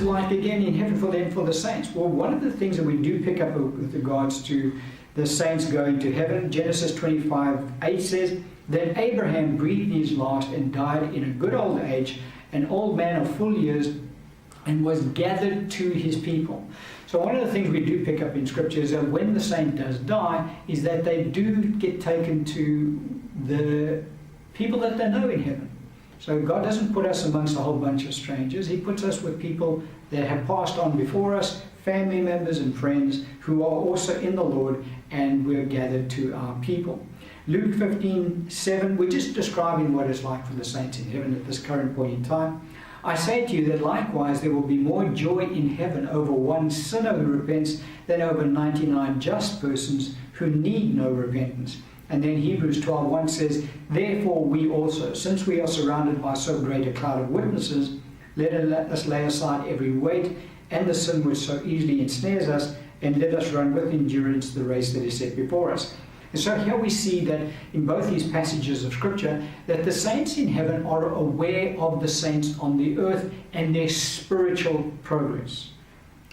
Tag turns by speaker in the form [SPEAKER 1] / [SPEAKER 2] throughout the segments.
[SPEAKER 1] it like again in heaven for them, for the saints? Well, one of the things that we do pick up with regards to the saints going to heaven, Genesis 25:8 says, "Then Abraham breathed his last and died in a good old age, an old man of full years, and was gathered to his people." So one of the things we do pick up in Scripture is that when the saint does die, is that they do get taken to the people that they know in heaven. So God doesn't put us amongst a whole bunch of strangers. He puts us with people that have passed on before us, family members and friends who are also in the Lord, and we're gathered to our people. Luke 15:7, we're just describing what it's like for the saints in heaven at this current point in time. "I say to you that likewise there will be more joy in heaven over one sinner who repents than over 99 just persons who need no repentance." And then Hebrews 12:1 says, "Therefore we also, since we are surrounded by so great a cloud of witnesses, let us lay aside every weight and the sin which so easily ensnares us, and let us run with endurance the race that is set before us." And so here we see that in both these passages of Scripture, that the saints in heaven are aware of the saints on the earth and their spiritual progress.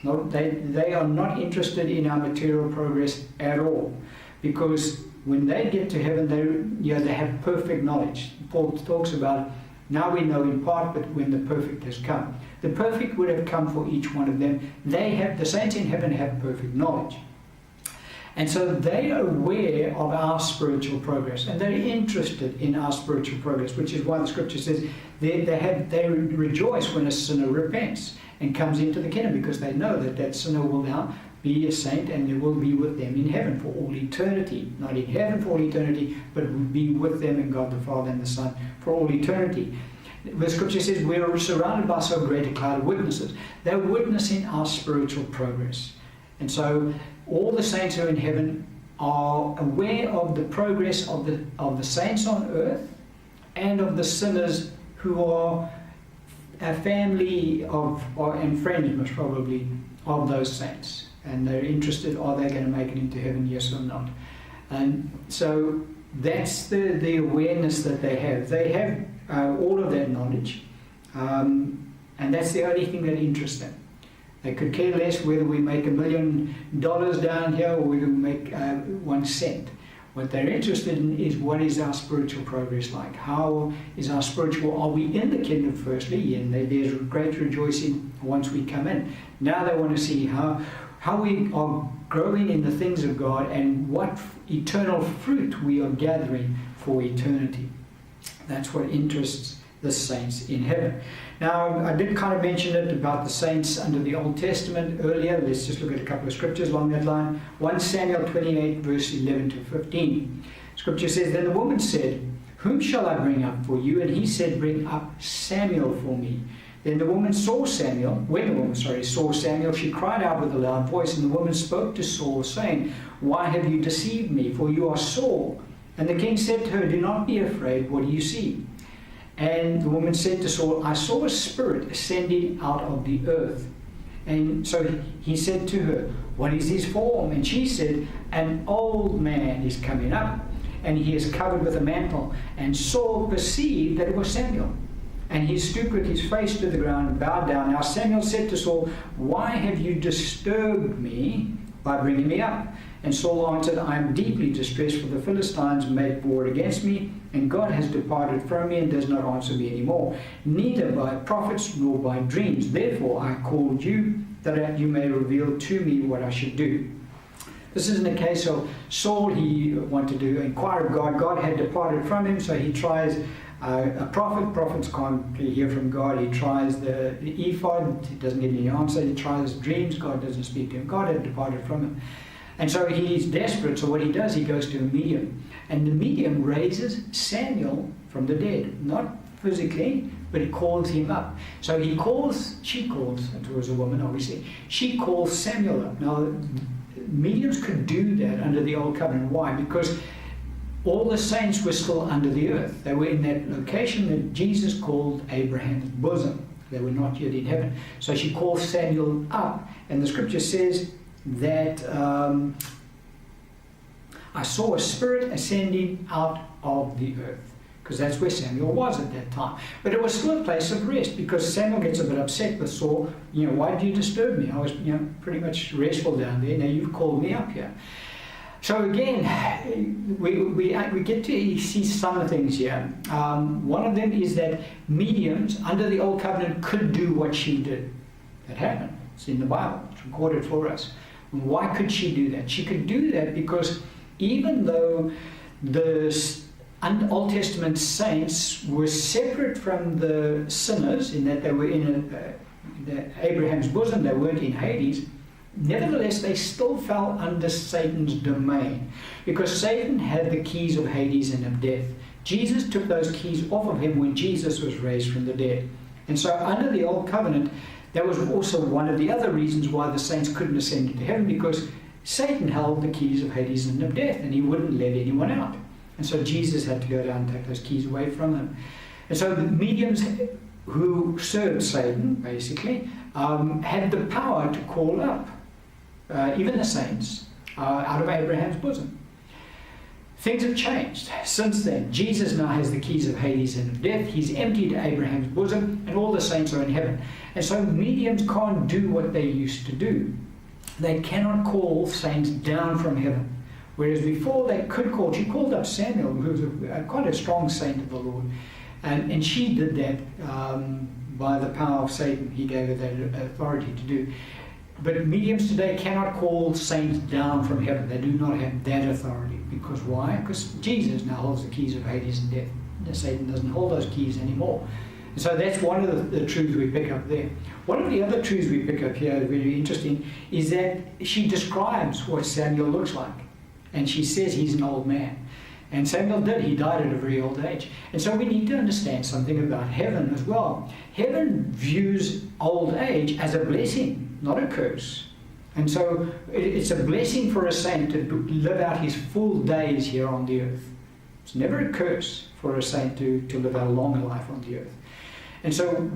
[SPEAKER 1] No, they are not interested in our material progress at all, because when they get to heaven, they have perfect knowledge. Paul talks about, now we know in part, but when the perfect has come. The perfect would have come for each one of them. The saints in heaven have perfect knowledge. And so they are aware of our spiritual progress, and they're interested in our spiritual progress, which is why the Scripture says they rejoice when a sinner repents and comes into the kingdom, because they know that that sinner will now be a saint and they will be with them in heaven for all eternity. Not in heaven for all eternity, but will be with them in God the Father and the Son for all eternity. The Scripture says we are surrounded by so great a cloud of witnesses. They're witnessing our spiritual progress. And so all the saints who are in heaven are aware of the progress of the saints on earth and of the sinners who are a family and friends, most probably, of those saints. And they're interested, are they going to make it into heaven, yes or not? And so that's the awareness that they have. They have all of that knowledge, and that's the only thing that interests them. They could care less whether we make $1 million down here or we make 1 cent. What they're interested in is, what is our spiritual progress like? How is our spiritual? Are we in the kingdom firstly? And there's great rejoicing once we come in. Now they want to see how we are growing in the things of God and what eternal fruit we are gathering for eternity. That's what interests the saints in heaven. Now, I did kind of mention it about the saints under the Old Testament earlier. Let's just look at a couple of scriptures along that line. 1 Samuel 28, verse 11 to 15. Scripture says, "Then the woman said, 'Whom shall I bring up for you?' And he said, 'Bring up Samuel for me.' Then the woman saw Samuel. When the woman saw Samuel, she cried out with a loud voice, and the woman spoke to Saul, saying, 'Why have you deceived me? For you are Saul.' And the king said to her, 'Do not be afraid. What do you see?' And the woman said to Saul, 'I saw a spirit ascending out of the earth.' And so he said to her, 'What is his form?' And she said, 'An old man is coming up, and he is covered with a mantle.' And Saul perceived that it was Samuel. And he stooped with his face to the ground and bowed down. Now Samuel said to Saul, 'Why have you disturbed me by bringing me up?' And Saul answered, 'I am deeply distressed, for the Philistines made war against me, and God has departed from me and does not answer me anymore, neither by prophets nor by dreams. Therefore I called you, that you may reveal to me what I should do.'" This isn't a case of Saul, he wanted to inquire of God. God had departed from him, so he tries a prophet. Prophets can't hear from God. He tries the ephod. He doesn't get any answer. He tries dreams. God doesn't speak to him. God had departed from him. And so he's desperate. So what he does, he goes to a medium. And the medium raises Samuel from the dead. Not physically, but he calls him up. So she calls, it was a woman obviously, she calls Samuel up. Now, mediums could do that under the Old Covenant. Why? Because all the saints were still under the earth. They were in that location that Jesus called Abraham's bosom. They were not yet in heaven. So she calls Samuel up. And the scripture says that I saw a spirit ascending out of the earth. because that's where Samuel was at that time. But it was still a place of rest, because Samuel gets a bit upset with Saul. Why did you disturb me? I was, pretty much restful down there. Now you've called me up here. So again, we get to see some things here. One of them is that mediums under the Old Covenant could do what she did. That happened. It's in the Bible. It's recorded for us. Why could she do that? She could do that because even though the Old Testament saints were separate from the sinners, in that they were in Abraham's bosom, they weren't in Hades, nevertheless they still fell under Satan's domain, because Satan had the keys of Hades and of death. Jesus took those keys off of him when Jesus was raised from the dead. And so under the Old Covenant, that was also one of the other reasons why the saints couldn't ascend into heaven, because Satan held the keys of Hades and of death, and he wouldn't let anyone out. And so Jesus had to go down and take those keys away from them. And so the mediums who served Satan, basically, had the power to call up even the saints out of Abraham's bosom. Things have changed since then. Jesus now has the keys of Hades and of death. He's emptied Abraham's bosom, and all the saints are in heaven. And so mediums can't do what they used to do. They cannot call saints down from heaven. Whereas before they could call. She called up Samuel, who was quite a strong saint of the Lord. And she did that by the power of Satan. He gave her that authority to do. But mediums today cannot call saints down from heaven. They do not have that authority. Because why? Because Jesus now holds the keys of Hades and death. Satan doesn't hold those keys anymore. And so that's one of the truths we pick up there. One of the other truths we pick up here, really interesting, is that she describes what Samuel looks like. And she says he's an old man. And Samuel did. He died at a very old age. And so we need to understand something about heaven as well. Heaven views old age as a blessing, not a curse. And so it's a blessing for a saint to live out his full days here on the earth. It's never a curse for a saint to live out a longer life on the earth. And so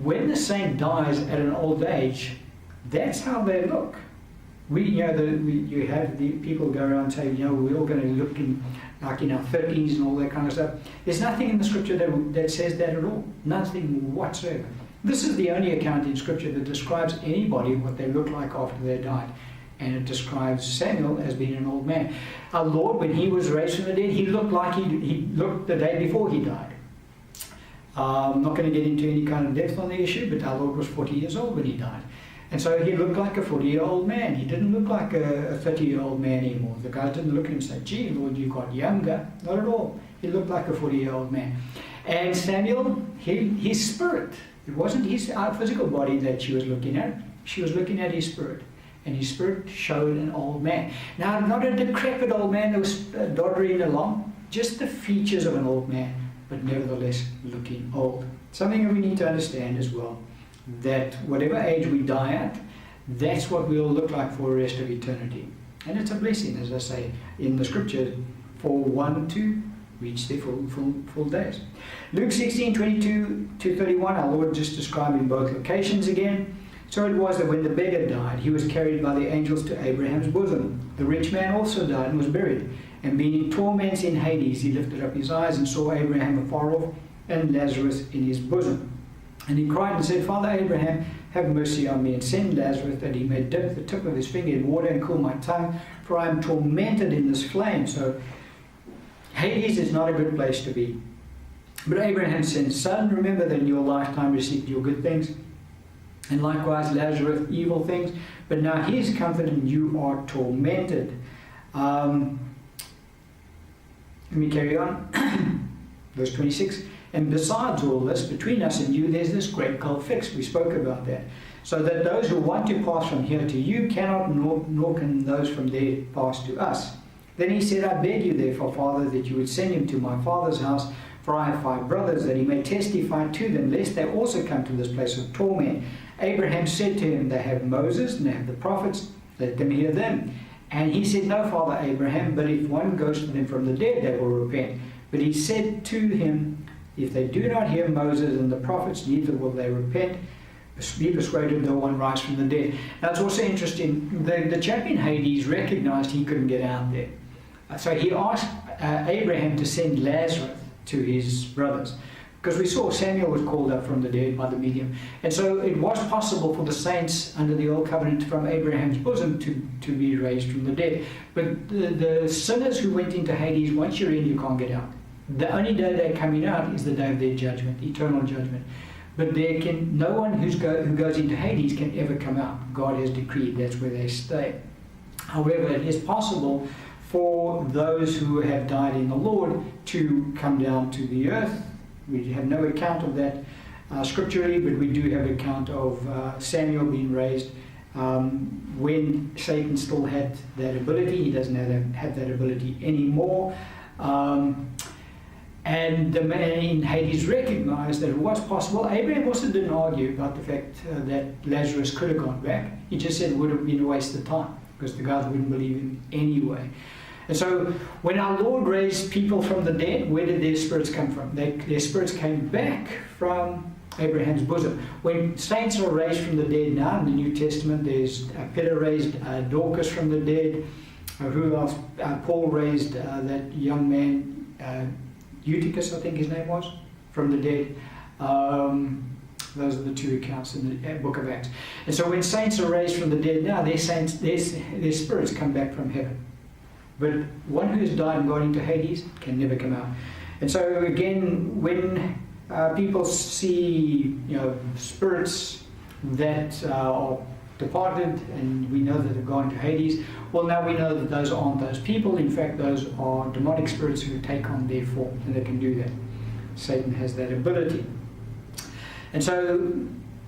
[SPEAKER 1] when the saint dies at an old age, that's how they look. You have the people go around and say, we're all going to look in our 30s and all that kind of stuff. There's nothing in the scripture that says that at all. Nothing whatsoever. This is the only account in scripture that describes anybody what they look like after they died. And it describes Samuel as being an old man. Our Lord, when he was raised from the dead, he looked like he looked the day before he died. I'm not going to get into any kind of depth on the issue, but our Lord was 40 years old when he died. And so he looked like a 40-year-old man. He didn't look like a 30-year-old man anymore. The guys didn't look at him and say, gee, Lord, you got younger. Not at all. He looked like a 40-year-old man. And Samuel, his spirit, it wasn't his physical body that she was looking at. She was looking at his spirit. And his spirit showed an old man. Now, not a decrepit old man that was doddering along, just the features of an old man, but nevertheless looking old. Something that we need to understand as well, that whatever age we die at, that's what we'll look like for the rest of eternity. And it's a blessing, as I say, in the scripture, for one to reach their full days. Luke 16:22-31, our Lord just described in both locations again. So it was that when the beggar died, he was carried by the angels to Abraham's bosom. The rich man also died and was buried. And being in torments in Hades, he lifted up his eyes and saw Abraham afar off and Lazarus in his bosom. And he cried and said, Father Abraham, have mercy on me, and send Lazarus that he may dip the tip of his finger in water and cool my tongue, for I am tormented in this flame. So Hades is not a good place to be. But Abraham said, Son, remember that in your lifetime received your good things, and likewise Lazarus evil things, but now he is comforted and you are tormented. Let me carry on. Verse 26. And besides all this, between us and you, there's this great gulf fixed. We spoke about that. So that those who want to pass from here to you cannot, nor can those from there pass to us. Then he said, I beg you therefore, Father, that you would send him to my father's house, for I have 5 brothers, that he may testify to them, lest they also come to this place of torment. Abraham said to him, they have Moses and they have the prophets, let them hear them. And he said, No, Father Abraham, but if one goes to them from the dead, they will repent. But he said to him, If they do not hear Moses and the prophets, neither will they repent. Be persuaded though one rise from the dead. Now it's also interesting, the chap in Hades recognized he couldn't get out there. So he asked Abraham to send Lazarus to his brothers. Because we saw Samuel was called up from the dead by the medium. And so it was possible for the saints under the old covenant from Abraham's bosom to be raised from the dead. But the sinners who went into Hades, once you're in, you can't get out. The only day they're coming out is the day of their judgment, eternal judgment. But no one who goes into Hades can ever come out. God has decreed that's where they stay. However, it is possible for those who have died in the Lord to come down to the earth. We have no account of that scripturally, but we do have account of Samuel being raised when Satan still had that ability. He doesn't have that ability anymore. And the man in Hades recognized that it was possible. Abraham also didn't argue about the fact that Lazarus could have gone back. He just said it would have been a waste of time because the guys wouldn't believe him anyway. And so when our Lord raised people from the dead, where did their spirits come from? Their spirits came back from Abraham's bosom. When saints are raised from the dead now in the New Testament, there's Peter raised Dorcas from the dead. Who else? Paul raised that young man, Eutychus, I think his name was, from the dead. Those are the two accounts in the book of Acts. And so when saints are raised from the dead now, their spirits come back from heaven. But one who has died and gone into Hades can never come out. And so again, when people see spirits that are departed and we know that they've gone to Hades, well, now we know that those aren't those people. In fact, those are demonic spirits who take on their form, and they can do that. Satan has that ability. And so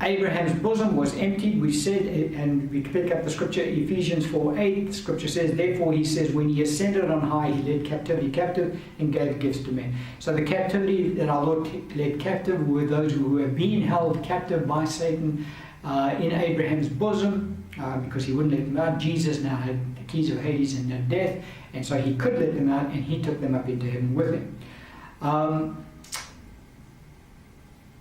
[SPEAKER 1] Abraham's bosom was emptied, we said, and we pick up the scripture, Ephesians 4:8. The scripture says, therefore he says, when he ascended on high, he led captivity captive and gave gifts to men. So the captivity that our Lord led captive were those who were being held captive by Satan in Abraham's bosom, because he wouldn't let them out. Jesus now had the keys of Hades and death, and so he could let them out, and he took them up into heaven with him.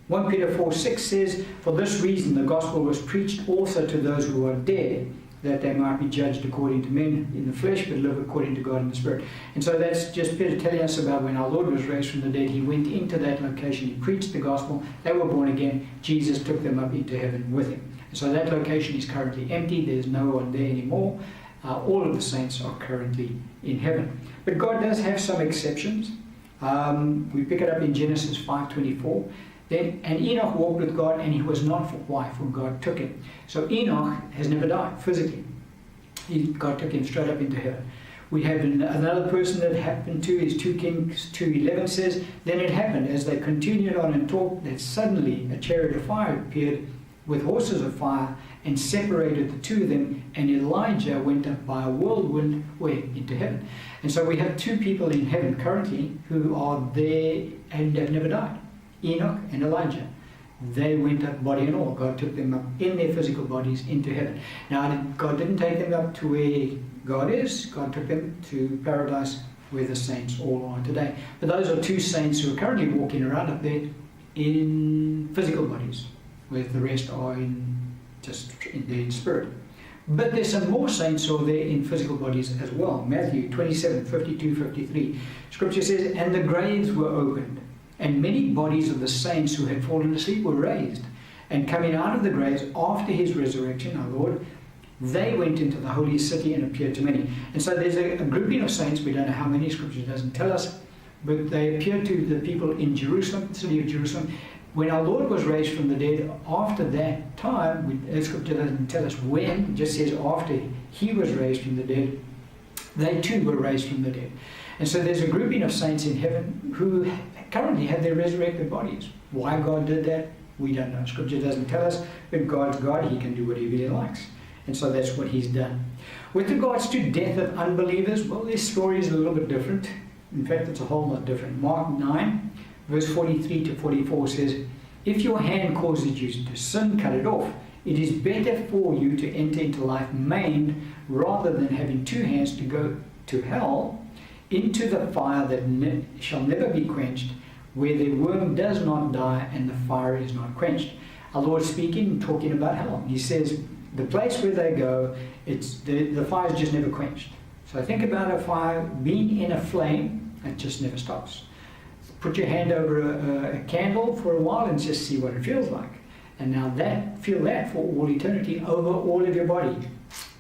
[SPEAKER 1] 1 Peter 4:6 says, for this reason the gospel was preached also to those who are dead, that they might be judged according to men in the flesh, but live according to God in the Spirit. And so that's just Peter telling us about when our Lord was raised from the dead. He went into that location, he preached the gospel, they were born again, Jesus took them up into heaven with him. And so that location is currently empty, there's no one there anymore. All of the saints are currently in heaven. But God does have some exceptions. We pick it up in Genesis 5:24. And Enoch walked with God, and he was not for why, for God took him. So Enoch has never died physically. God took him straight up into heaven. We have another person that happened to is 2 Kings 2:11 says, then it happened as they continued on and talked that suddenly a chariot of fire appeared with horses of fire and separated the two of them, and Elijah went up by a whirlwind into heaven. And so we have two people in heaven currently who are there and have never died. Enoch and Elijah. They went up body and all. God took them up in their physical bodies into heaven. Now, God didn't take them up to where God is. God took them to paradise where the saints all are today. But those are two saints who are currently walking around up there in physical bodies, whereas the rest are just in their spirit. But there's some more saints who are there in physical bodies as well. Matthew 27:52-53. Scripture says, and the graves were opened, and many bodies of the saints who had fallen asleep were raised. And coming out of the graves after his resurrection, our Lord, they went into the holy city and appeared to many. And so there's a grouping of saints, we don't know how many, Scripture doesn't tell us, but they appeared to the people in Jerusalem, the city of Jerusalem. When our Lord was raised from the dead, after that time, Scripture doesn't tell us when, it just says after he was raised from the dead, they too were raised from the dead. And so there's a grouping of saints in heaven who currently have their resurrected bodies. Why God did that, we don't know. Scripture doesn't tell us, but God's God, he can do whatever he likes. And so that's what he's done. With regards to death of unbelievers, well, this story is a little bit different. In fact, it's a whole lot different. Mark 9, verse 43-44 says, if your hand causes you to sin, cut it off. It is better for you to enter into life maimed rather than having two hands to go to hell, into the fire that shall never be quenched, where the worm does not die and the fire is not quenched. Our Lord speaking, talking about hell. He says, the place where they go, the fire is just never quenched. So think about a fire being in a flame, it just never stops. put your hand over a candle for a while and just see what it feels like. And now feel that for all eternity over all of your body.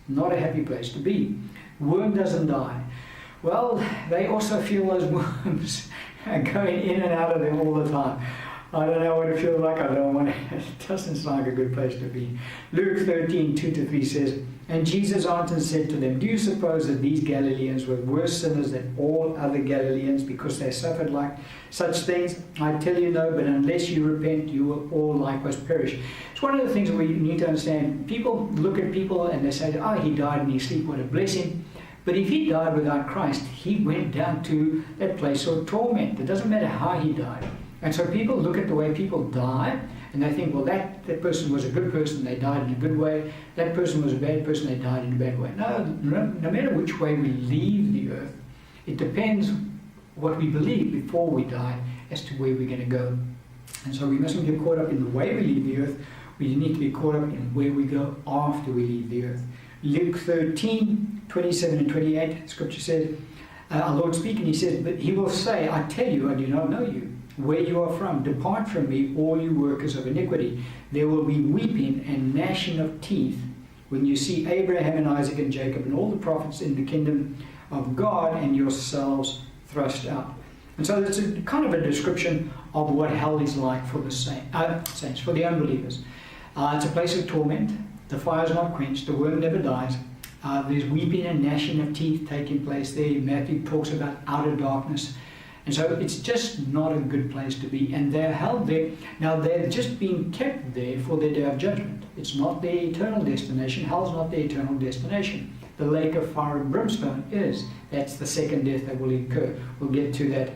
[SPEAKER 1] Not a happy place to be. Worm doesn't die. Well, they also feel those worms going in and out of them all the time. I don't know what it feels like. I don't want to. It doesn't sound like a good place to be. Luke 13, 2-3 says, "And Jesus answered and said to them, Do you suppose that these Galileans were worse sinners than all other Galileans because they suffered like such things? I tell you no, but unless you repent, you will all likewise perish." It's one of the things we need to understand. People look at people and they say, "Oh, he died in his sleep, what a blessing." But if he died without Christ, he went down to that place of torment. It doesn't matter how he died. And so people look at the way people die, and they think, well, that person was a good person, they died in a good way. That person was a bad person, they died in a bad way. No matter which way we leave the earth, it depends what we believe before we die as to where we're going to go. And so we mustn't get caught up in the way we leave the earth. We need to be caught up in where we go after we leave the earth. Luke 13, 27 and 28, Scripture says, our Lord speaking, he says, "But he will say, I tell you, I do not know you. Where you are from, depart from me, all you workers of iniquity. There will be weeping and gnashing of teeth when you see Abraham and Isaac and Jacob and all the prophets in the kingdom of God and yourselves thrust out." And so it's a kind of a description of what hell is like for the saints, for the unbelievers. It's a place of torment. The fire is not quenched. The worm never dies. There's weeping and gnashing of teeth taking place there. Matthew talks about outer darkness. And so it's just not a good place to be. And they're held there. Now they're just being kept there for their day of judgment. It's not their eternal destination. Hell's not their eternal destination. The lake of fire and brimstone is. That's the second death that will incur. We'll get to that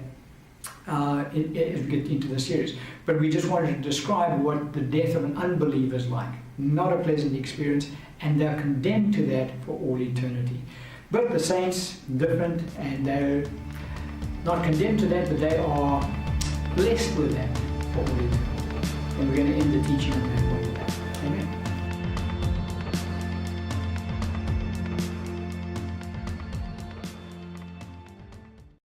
[SPEAKER 1] as we get into the series. But we just wanted to describe what the death of an unbeliever is like. Not a pleasant experience. And they're condemned to that for all eternity. But the saints, different, and they're not condemned to that, but they are blessed with that for all eternity. And we're going to end the teaching on that one.